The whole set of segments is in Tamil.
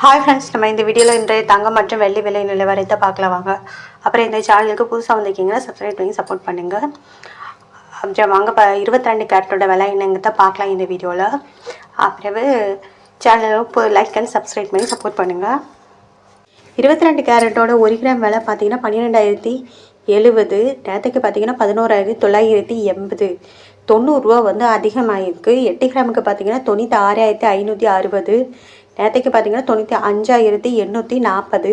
ஹாய் ஃப்ரெண்ட்ஸ், நம்ம இந்த வீடியோவில் இன்றைய தங்கம் மற்றும் வெள்ளி விலை நிலவரத்தை பார்க்கலாம் வாங்க. அப்புறம் இந்த சேனலுக்கு புதுசாக வந்திருக்கீங்கன்னா சப்ஸ்கிரைப் பண்ணி சப்போர்ட் பண்ணுங்கள். அப்புறம் வாங்க 22 கேரட்டோட விலை என்னங்கிறத பார்க்கலாம் இந்த வீடியோவில். அப்புறம் சேனலுக்கு லைக் அண்ட் சப்ஸ்கிரைப் பண்ணி சப்போர்ட் பண்ணுங்கள். 22 கேரட்டோட 1 கிராம் விலை பார்த்தீங்கன்னா 12,070. நேற்றுக்கு பார்த்தீங்கன்னா 11,980. 90 ரூபா வந்து அதிகமாகிருக்கு. 8 கிராமுக்கு பார்த்தீங்கன்னா 96,560. நேற்றுக்கு பார்த்தீங்கன்னா 95,840.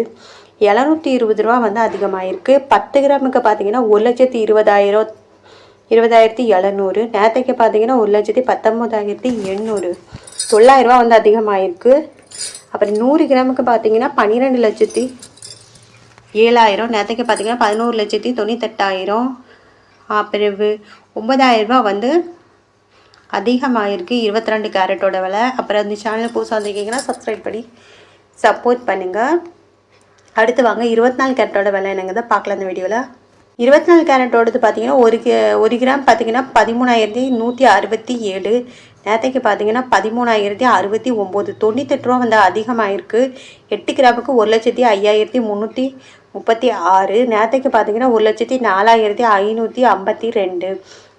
720 ரூபா வந்து அதிகமாகிருக்கு. 10 கிராமுக்கு பார்த்தீங்கன்னா 1,20,700. நேற்றுக்கு பார்த்தீங்கன்னா 1,19,800. 900 ரூபா வந்து அதிகமாகிருக்கு. அப்புறம் 100 கிராமுக்கு பார்த்தீங்கன்னா 12,07,000. நேற்றுக்கு பார்த்தீங்கன்னா 11,98,000. பிறகு 9,000 ரூபா வந்து அதிகமாகிருக்கு 22 கேரட்டோட விலை. அப்புறம் இந்த சேனல் புதுசாக வந்திருக்கீங்கன்னா சப்ஸ்கிரைப் பண்ணி சப்போர்ட் பண்ணுங்கள். அடுத்து வாங்க 24 கேரட்டோட விலை என்னங்கிறத பார்க்கலாம் இந்த வீடியோவில். 24 கேரட்டோடது பார்த்தீங்கன்னா ஒரு கிராம் பார்த்தீங்கன்னா 13,167. நேற்றுக்கு பார்த்தீங்கன்னா 13,069. 98 ரூபா வந்து அதிகமாகிருக்கு. 8 கிராமுக்கு 1,05,336. நேற்றுக்கு பார்த்தீங்கன்னா 1,04,552.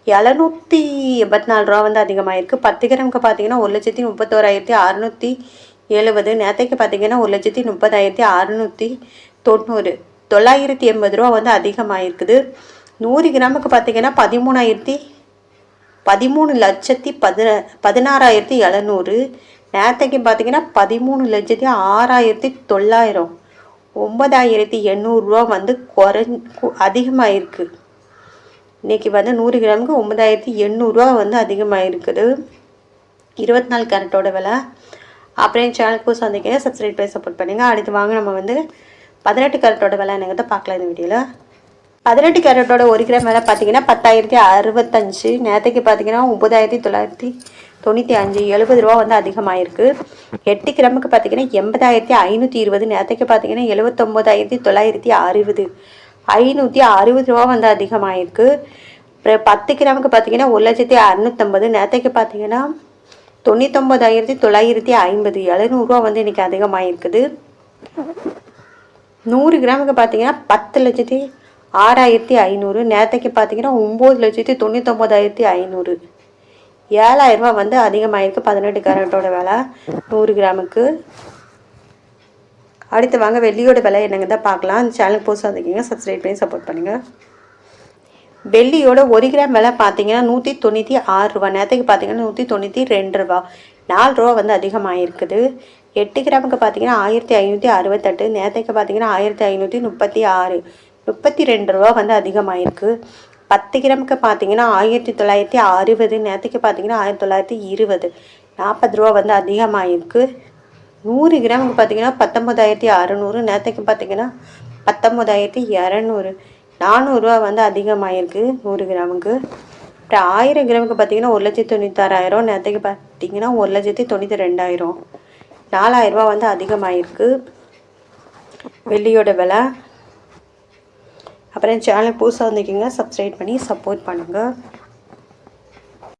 784 ரூபா வந்து அதிகமாகிருக்கு. 10 கிராமுக்கு பார்த்தீங்கன்னா 1,31,670. நேற்றுக்கு பார்த்தீங்கன்னா 1,30,690. 980 ரூபா வந்து அதிகமாகிருக்குது. 100 கிராமுக்கு பார்த்தீங்கன்னா 13,16,700. நேற்றுக்கு பார்த்தீங்கன்னா 13,06,900. 9,800 ரூபா வந்து அதிகமாகிருக்கு. இன்றைக்கி வந்து 100 கிராமுக்கு 9,800 ரூபா வந்து அதிகமாக இருக்குது 24 கேரட்டோட விலை. அப்புறம் என் சேனலுக்கு புதுசாக வந்திருக்கீங்க சப்ஸ்கிரைப் பண்ணி சப்போர்ட் பண்ணுங்கள். அடுத்து வாங்க நம்ம வந்து 18 கேரட்டோட விலை என்னங்கிறத பார்க்கலாம் இந்த வீடியோவில். 18 கேரட்டோட 1 கிராம் விலை பார்த்தீங்கன்னா 10,065. நேற்றுக்கு பார்த்தீங்கன்னா 9,995. 70 ரூபா வந்து அதிகமாகிருக்கு. 8 கிராமுக்கு பார்த்தீங்கன்னா 80,520. நேற்றுக்கு பார்த்தீங்கன்னா 79,960. 560 ரூபா வந்து அதிகமாகிருக்கு. அப்புறம் 10 கிராமுக்கு பார்த்தீங்கன்னா 1,650. நேற்றுக்கு பார்த்தீங்கன்னா 99,950. 700 ரூபா வந்து இன்றைக்கி அதிகமாகிருக்குது. 100 கிராமுக்கு பார்த்தீங்கன்னா 10,06,500. நேற்றுக்கு பார்த்தீங்கன்னா 9,99,500. 7,000 ரூபா வந்து அதிகமாகிருக்கு 18 கேரட்டோட விலை 100 கிராமுக்கு. அடுத்து வாங்க வெள்ளியோட விலை என்னங்க தான் பார்க்கலாம். அந்த சேனலுக்கு புதுசாக வந்திருக்கீங்க சப்ஸ்கிரைப் பண்ணி சப்போர்ட் பண்ணுங்கள். வெள்ளியோட 1 கிராம் விலை பார்த்தீங்கன்னா 196 ரூபா. நேற்றுக்கு பார்த்தீங்கன்னா 192 ரூபா. 4 ரூபா வந்து அதிகமாகிருக்குது. 8 கிராமுக்கு பார்த்தீங்கன்னா 1,568. நேற்றுக்கு பார்த்தீங்கன்னா 1,536. 32 ரூபா வந்து அதிகமாகிருக்கு. 10 கிராமுக்கு பார்த்தீங்கன்னா 1,960. நேற்றுக்கு பார்த்தீங்கன்னா 1,920. 40 ரூபா வந்து அதிகமாகிருக்கு. 100 கிராமுக்கு பார்த்தீங்கன்னா 19,600. நேற்றுக்கு பார்த்தீங்கன்னா 19,200. 400 ரூபா வந்து அதிகமாகிருக்கு 100 கிராமுக்கு. அப்புறம் 1000 கிராமுக்கு பார்த்தீங்கன்னா 1,96,000. நேற்றுக்கு பார்த்தீங்கன்னா 1,92,000. 4,000 ரூபா வந்து அதிகமாகிருக்கு வெள்ளியோட விலை. அப்புறம் சேனல் புதுசாக வந்திருக்கீங்க சப்ஸ்கிரைப் பண்ணி சப்போர்ட் பண்ணுங்கள்.